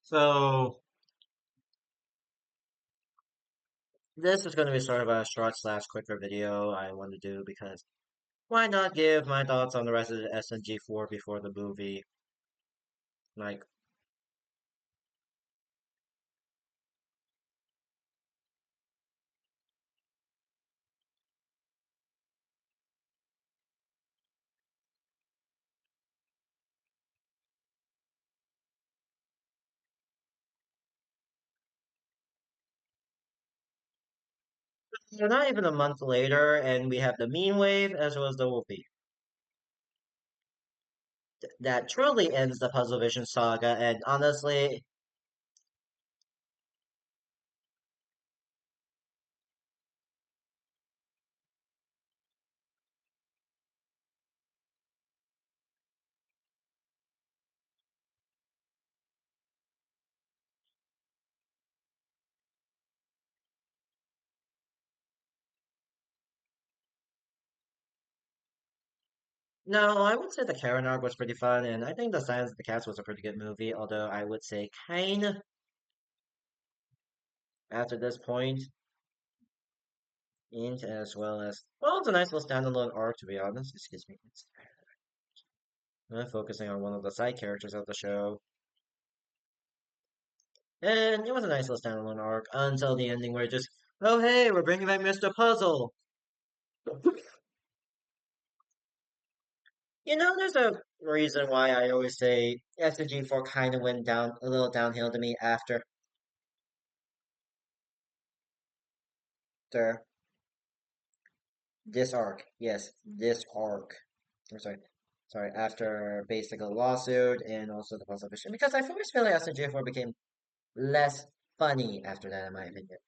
So this is going to be sort of a short slash quicker video I want to do because why not give my thoughts on the rest of the SMG4 before the movie? Like, not even a month later, and we have the Mean Wave as well as the Wolfie. That truly ends the Puzzle Vision saga, and honestly, no, I would say the Karen arc was pretty fun, and I think the Silence of the Cats was a pretty good movie, although I would say kind after this point, and as well as, well, it's a nice little standalone arc to be honest, excuse me. Focusing on one of the side characters of the show. And it was a nice little standalone arc until the ending where it just, oh hey, we're bringing back Mr. Puzzle. There's a reason why I always say SG4 kind of went down a little downhill to me after this arc. Yes, this arc. I'm sorry, after basically a lawsuit and also the puzzle mission. Because I always feel like SG4 became less funny after that, in my opinion.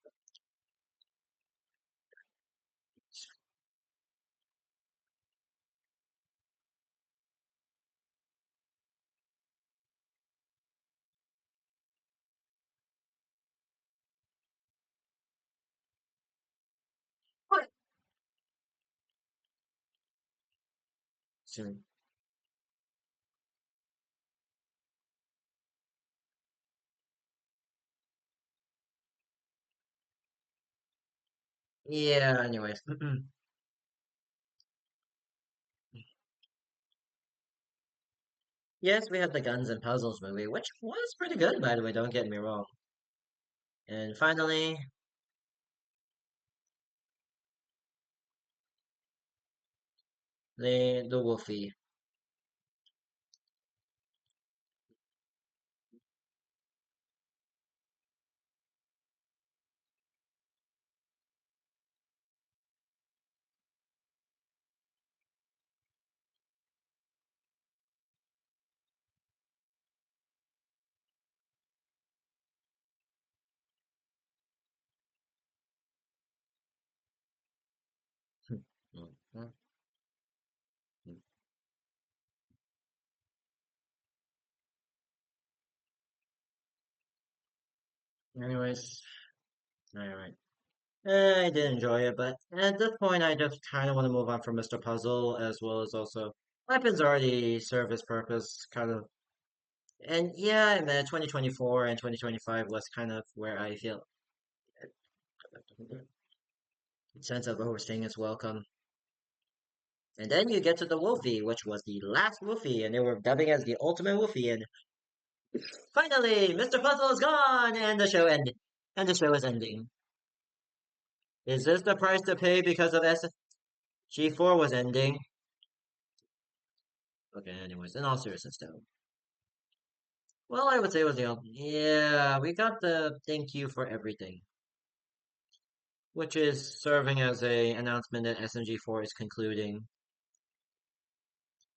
But soon. Yeah, anyways. Yes, we had the Guns and Puzzles movie, which was pretty good, by the way, don't get me wrong. And finally, the Wolfie. Anyways, alright. I did enjoy it, but at this point, I just kind of want to move on from Mr. Puzzle, as well as also weapons already serve its purpose, kind of. And yeah, and then 2024 and 2025 was kind of where I feel a sense of overstaying is welcome. And then you get to the Wolfie, which was the last Wolfie, and they were dubbing as the ultimate Wolfie, and finally, Mr. Puzzle is gone, and the show ended. And the show is ending. Is this the price to pay because of SG4 was ending? Okay, anyways, in all seriousness though. Well, I would say it was yeah, we got the thank you for everything, which is serving as a announcement that SMG4 is concluding.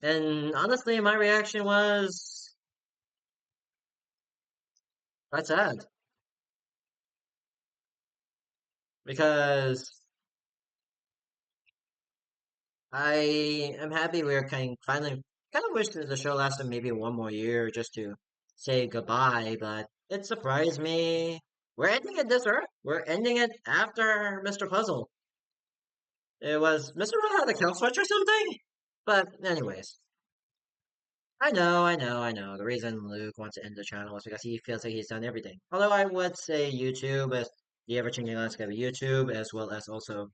And honestly, my reaction was quite sad because I am happy we're kind of wish that the show lasted maybe one more year just to say goodbye, but it surprised me. We're ending it this earth. We're ending it after Mr. Puzzle. It was Mr. Puzzle had a kill switch or something? But anyways. I know. The reason Luke wants to end the channel is because he feels like he's done everything. Although I would say YouTube is the ever-changing landscape of YouTube, as well as also,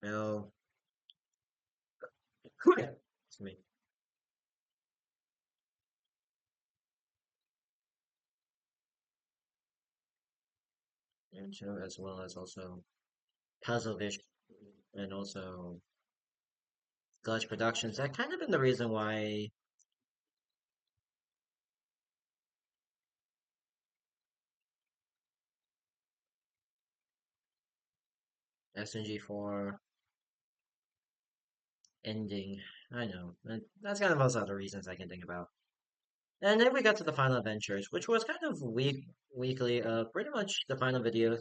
you know, excuse me, YouTube, as well as also Puzzlevision, and also Glitch Productions. That kind of been the reason why SNG4 ending. I know. That's kind of most other reasons I can think about. And then we got to the final adventures, which was kind of weekly, pretty much the final video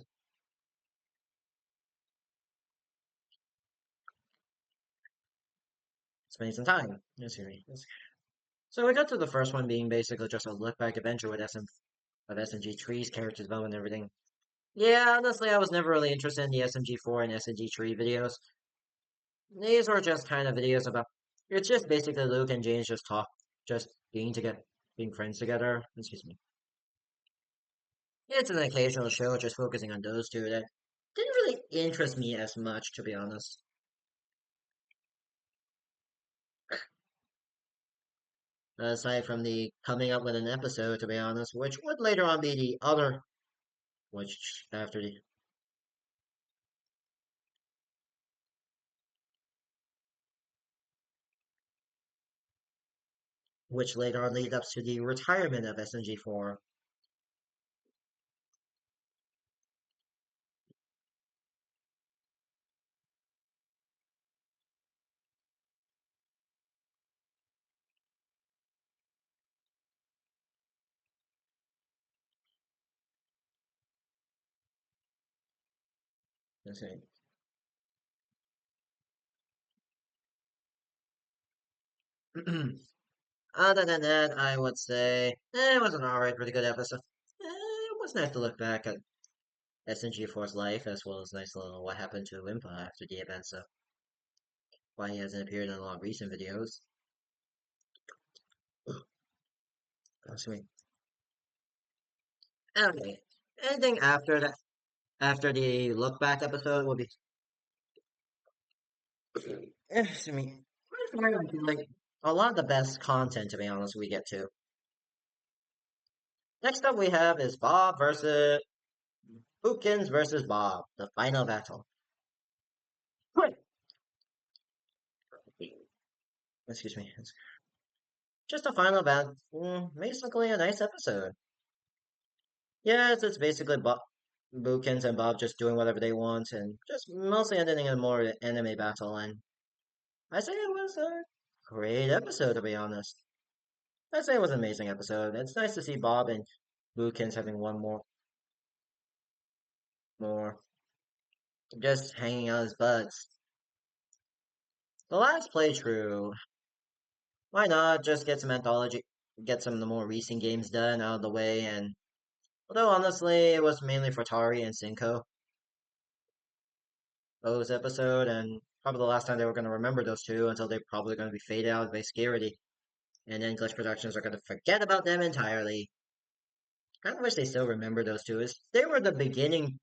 spending some time. Excuse me. So we got to the first one being basically just a look back adventure with SMG trees, character development, and everything. Yeah, honestly, I was never really interested in the SMG4 and SMG tree videos. These were just kind of videos about. It's just basically Luke and James just just being friends together. Excuse me. It's an occasional show just focusing on those two that didn't really interest me as much, to be honest. Aside from the coming up with an episode, to be honest, which would later on be the other, which after the, which later on lead up to the retirement of SNG4. Okay. Other than that, I would say it was an alright, pretty good episode. It was nice to look back at SNG4's life, as well as nice little what happened to Wimpa after the events of why he hasn't appeared in a lot of recent videos. Excuse me. Okay. Anything after that, after the look back episode will be, excuse me, like a lot of the best content, to be honest, we get to. Next up we have is Bob versus Bookins versus Bob, the final battle. Quick. Excuse me. It's just a final battle. Basically a nice episode. Yes, it's basically Bookins and Bob just doing whatever they want and just mostly ending in a more anime battle. And I say it was a great episode, to be honest. I'd say it was an amazing episode. It's nice to see Bob and Bookins having one more, just hanging out his butts. The last playthrough, why not just get some anthology, get some of the more recent games done out of the way, and although honestly it was mainly for Tari and Cinco, those episode, and probably the last time they were going to remember those two until they're probably going to be faded out by Scaredy, and then Glitch Productions are going to forget about them entirely. Kind of wish they still remember those two. Is they were the beginning.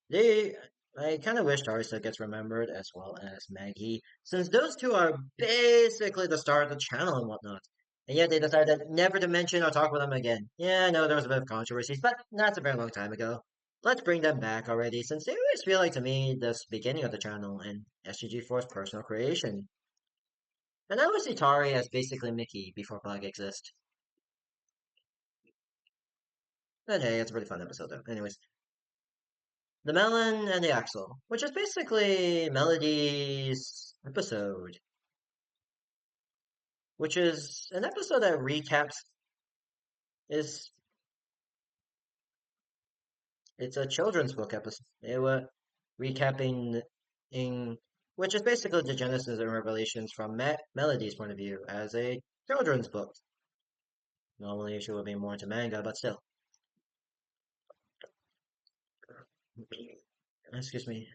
They. I kind of wish Darcy gets remembered as well as Maggie, since those two are basically the star of the channel and whatnot. And yet they decided never to mention or talk about them again. Yeah, I know there was a bit of controversy, but that's a very long time ago. Let's bring them back already, since they always feel like to me this beginning of the channel and SGG4's personal creation. And I always see Tari as basically Mickey before Bug exists. But hey, it's a pretty fun episode though. Anyways, the melon and the axle, which is basically Melody's episode, which is an episode that recaps is it's a children's book episode. It was recapping in which is basically the genesis and revelations from Melody's point of view as a children's book. Normally, she would be more into manga, but still. Excuse me.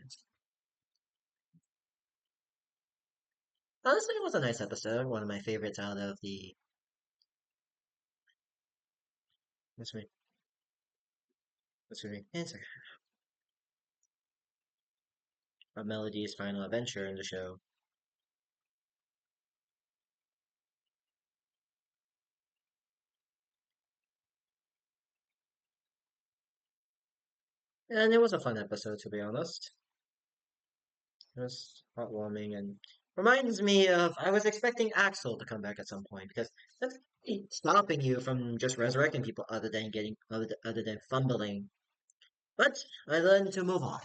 Honestly, it was a nice episode. One of my favorites out of the. What's me? What's me? Answer. Of Melody's final adventure in the show. And it was a fun episode, to be honest. It was heartwarming and reminds me of. I was expecting Axel to come back at some point because that's stopping you from just resurrecting people other than fumbling. But I learned to move on.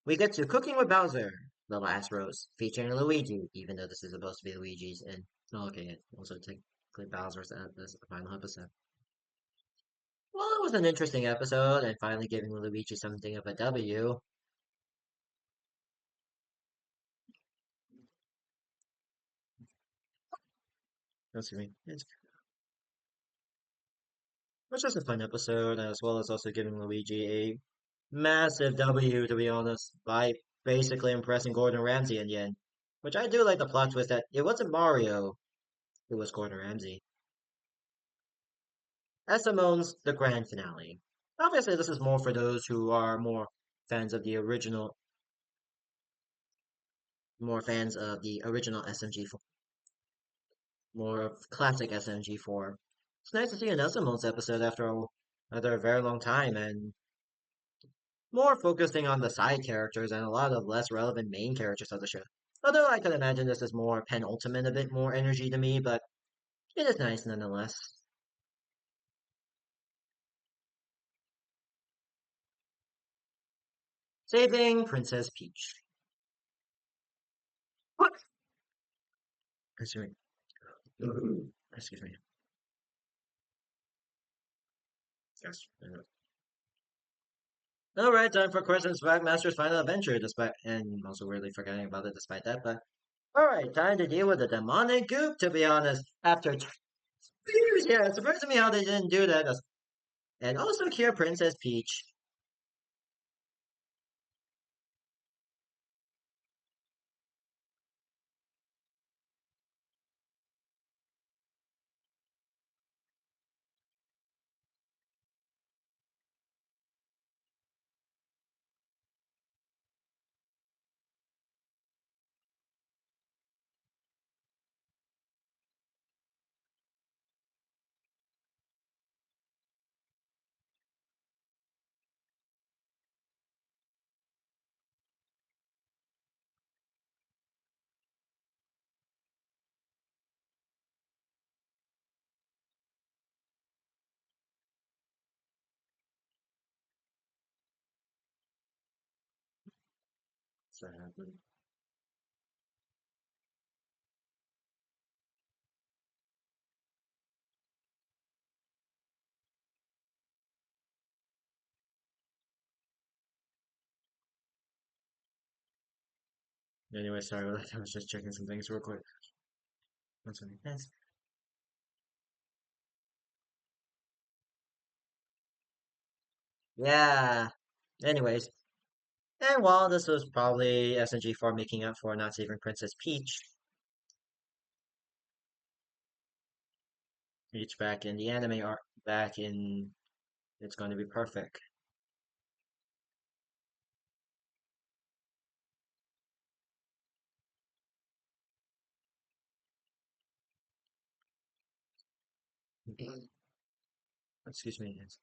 We get to Cooking with Bowser, The Last Rose, featuring Luigi, even though this is supposed to be Luigi's, and okay, it also technically Bowser's at this final episode. Well, it was an interesting episode, and finally giving Luigi something of a W. Excuse me. It was just a fun episode, as well as also giving Luigi a massive W, to be honest, by basically impressing Gordon Ramsay in the end. Which I do like the plot twist that it wasn't Mario, it was Gordon Ramsay. As Simone's the grand finale. Obviously, this is more for those who are fans of the original, more fans of the original SMG4, more of classic SMG4. It's nice to see an Simone's episode after a very long time, and more focusing on the side characters and a lot of less relevant main characters of the show. Although I could imagine this is more penultimate, a bit more energy to me, but it is nice nonetheless. Saving Princess Peach. What? Excuse me. Excuse me. Yes. Alright, time for Crescent Swagmaster's final adventure, despite and also really forgetting about it despite that, but alright, time to deal with the demonic goop, to be honest. After 2 years, yeah, it's surprising me how they didn't do that. And also cure Princess Peach. So, anyway, sorry about that. I was just checking some things real quick. One second. Yes. Yeah. Anyways, and while this was probably SNG4 making up for not saving Princess Peach, Peach back in the anime art, back in It's Going to Be Perfect. Excuse me. Yes.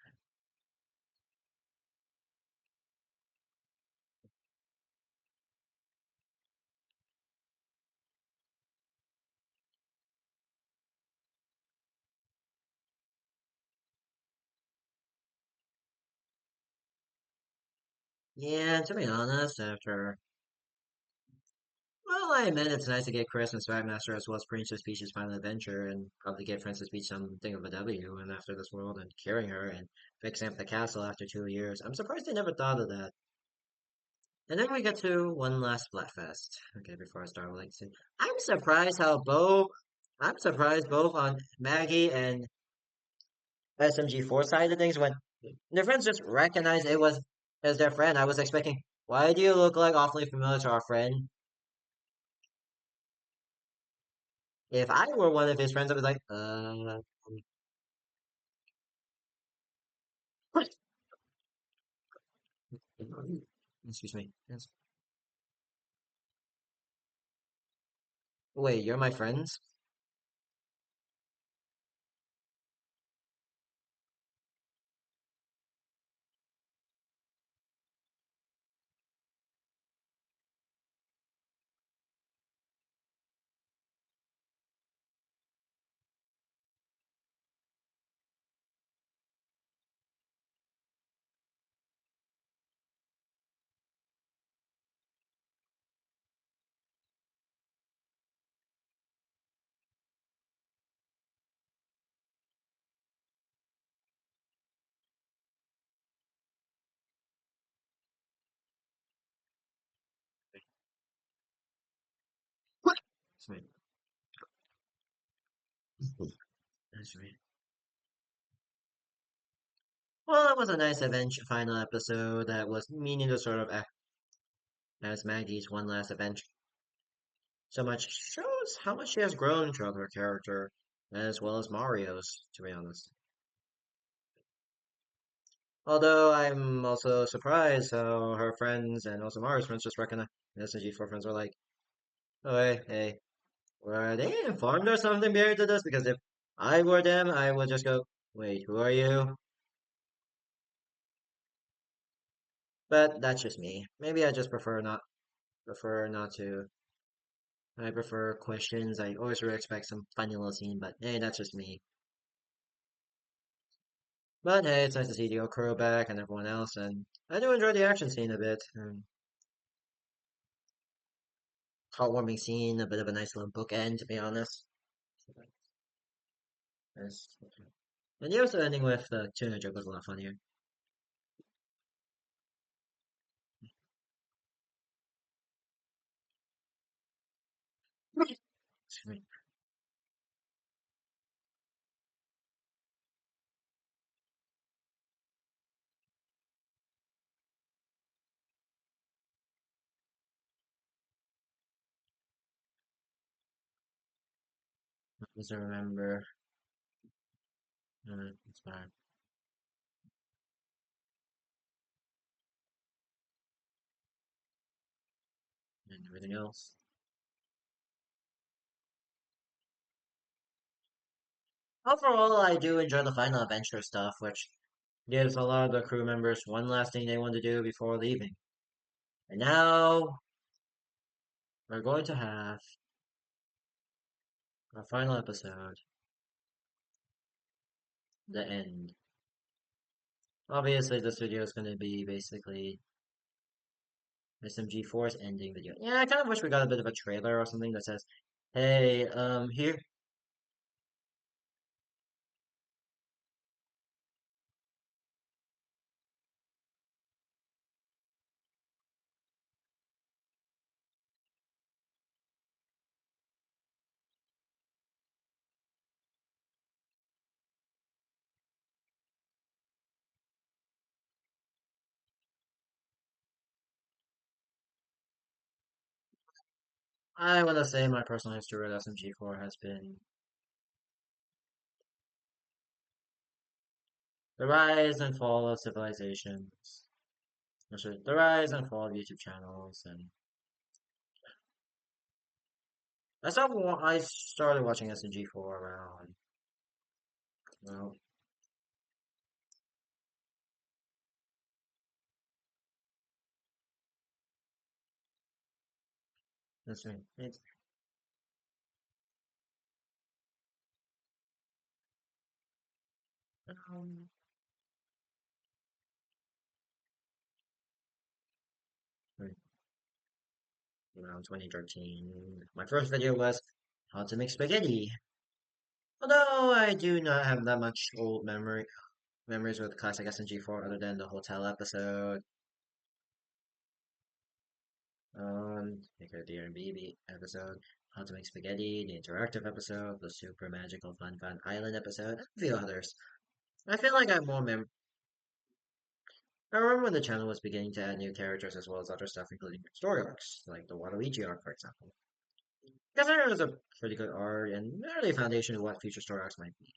Yeah, to be honest, well, I admit it's nice to get Chris and Swagmaster as well as Princess Peach's final adventure and probably get Princess Peach something of a W and after this world and curing her and fixing up the castle after 2 years. I'm surprised they never thought of that. And then we get to one last Splatfest. Okay, before I start, like, I'm surprised both on Maggie and SMG4 side of things when their friends just recognized it was as their friend. I was expecting, why do you look like awfully familiar to our friend? If I were one of his friends, I was like, excuse me. Yes. Wait, you're my friends? Sweet. That's right. Well, it was a nice adventure final episode that was meaning to sort of act as Maggie's one last adventure. So much shows how much she has grown throughout her character, as well as Mario's, to be honest. Although I'm also surprised how her friends and also Mario's friends just recognize the SNG4 friends were like, oh, hey, were they informed or something behind to this? Because if I were them, I would just go, wait, who are you? But that's just me. Maybe I just prefer not to. I prefer questions. I always really expect some funny little scene, but hey, that's just me. But hey, it's nice to see the Okuro back and everyone else, and I do enjoy the action scene a bit. Heartwarming scene, a bit of a nice little bookend, to be honest. Yes. And the also ending with the tuna joke was a lot funnier. Excuse me. Just remember, it's fine, and everything else. Overall, I do enjoy the final adventure stuff, which gives a lot of the crew members one last thing they want to do before leaving. And now we're going to have our final episode, the end. Obviously, this video is going to be basically SMG4's ending video. Yeah, I kind of wish we got a bit of a trailer or something that says, hey, here. I want to say my personal history with SMG4 has been the rise and fall of civilizations. Actually, the rise and fall of YouTube channels, and I started watching SMG4 around, well, let's see, it's, um, around 2013. My first video was how to make spaghetti. Although I do not have that much old memories with classic SMG4 other than the hotel episode, like the Dear and Baby episode, how to make spaghetti, the interactive episode, the super magical fun island episode, and a few others. I feel like I'm more mem I remember when the channel was beginning to add new characters as well as other stuff, including story arcs, like the Waluigi arc, for example. Because it was a pretty good arc and early foundation of what future story arcs might be.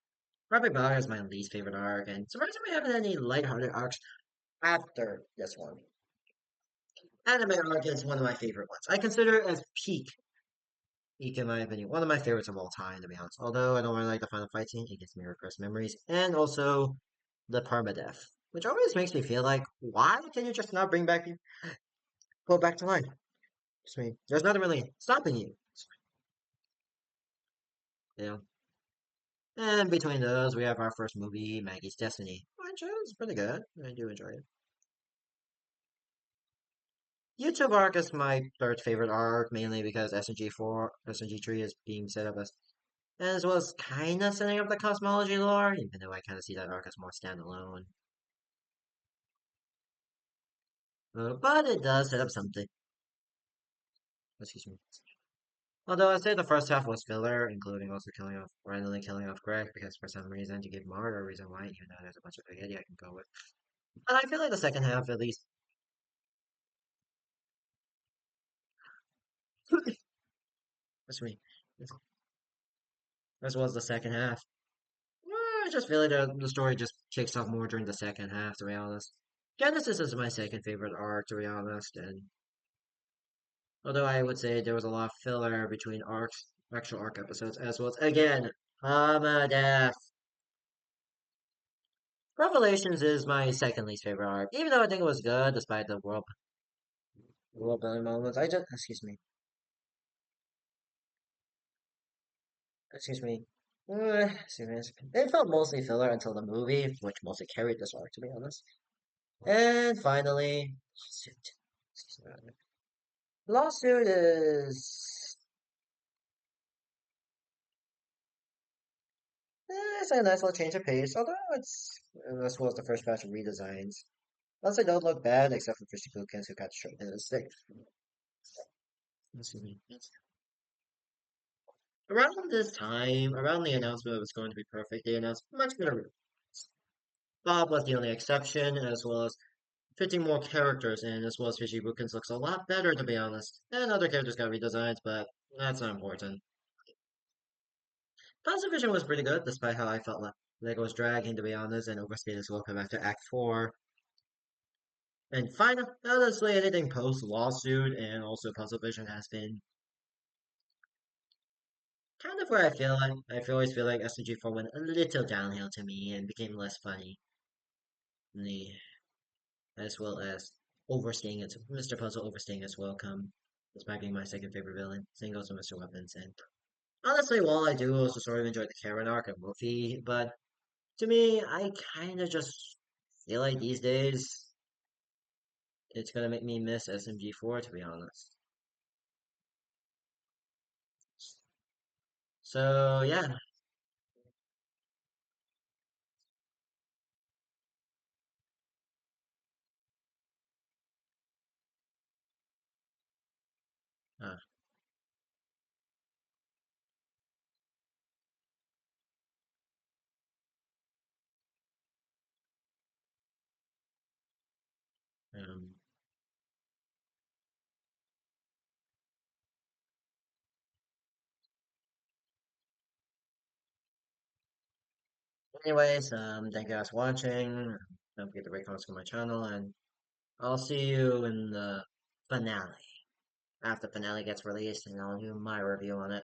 Rapid Fire is my least favorite arc, and surprisingly, we haven't had any lighthearted arcs after this one. Anime arc is one of my favorite ones. I consider it as peak in my opinion, one of my favorites of all time, to be honest. Although I don't really like the final fight scene, it gives me repressed memories, and also the permadeath, which always makes me feel like, why can you just not bring back people back to life? I mean, there's nothing really stopping you, you know. And between those, we have our first movie, Maggie's Destiny, which is pretty good. I do enjoy it. YouTube arc is my third favorite arc, mainly because SMG4, SMG3 is being set up as well as kind of setting up the cosmology lore, even though I kind of see that arc as more standalone. But it does set up something. Excuse me. Although I'd say the first half was filler, including also randomly killing off Greg, because for some reason to give Mark a reason why, even though there's a bunch of spaghetti I can go with. But I feel like the second half, at least, that's me, as well as the second half. I just feel like the story just kicks off more during the second half, to be honest. Genesis is my second favorite arc, to be honest, and although I would say there was a lot of filler between arcs, actual arc episodes, as well as, again, Death. Revelations is my second least favorite arc, even though I think it was good despite the world building moments. Excuse me, excuse me. It felt mostly filler until the movie, which mostly carried this arc, to be honest. And finally, Lawsuit. Excuse me. Lawsuit is it's a nice little change of pace, although this was the first batch of redesigns. Plus, they don't look bad except for Fishy Cookins who got straight in the stick. Excuse me. Around this time, around the announcement it was going to be perfect, they announced much better. Bob was the only exception, as well as 50 more characters in, as well as Fishy Bookins looks a lot better, to be honest. And other characters got redesigned, but that's not important. Cloud's Vision was pretty good, despite how I felt like it was dragging, to be honest, and overstayed as well come back to Act 4. And finally, honestly, anything post-lawsuit and also Puzzle Vision has been kind of where always feel like SMG4 went a little downhill to me and became less funny. The, as well as overstaying its Mr. Puzzle overstaying its welcome, despite being my second favorite villain. Same goes to Mr. Weapons. And honestly, while I do also sort of enjoy the Karen arc and Wolfie, but to me, I kind of just feel like these days it's gonna make me miss SMG4 to be honest. So yeah, uh, um, anyways, thank you guys for watching. Don't forget to rate, comments on my channel, and I'll see you in the finale. After the finale gets released, and I'll do my review on it.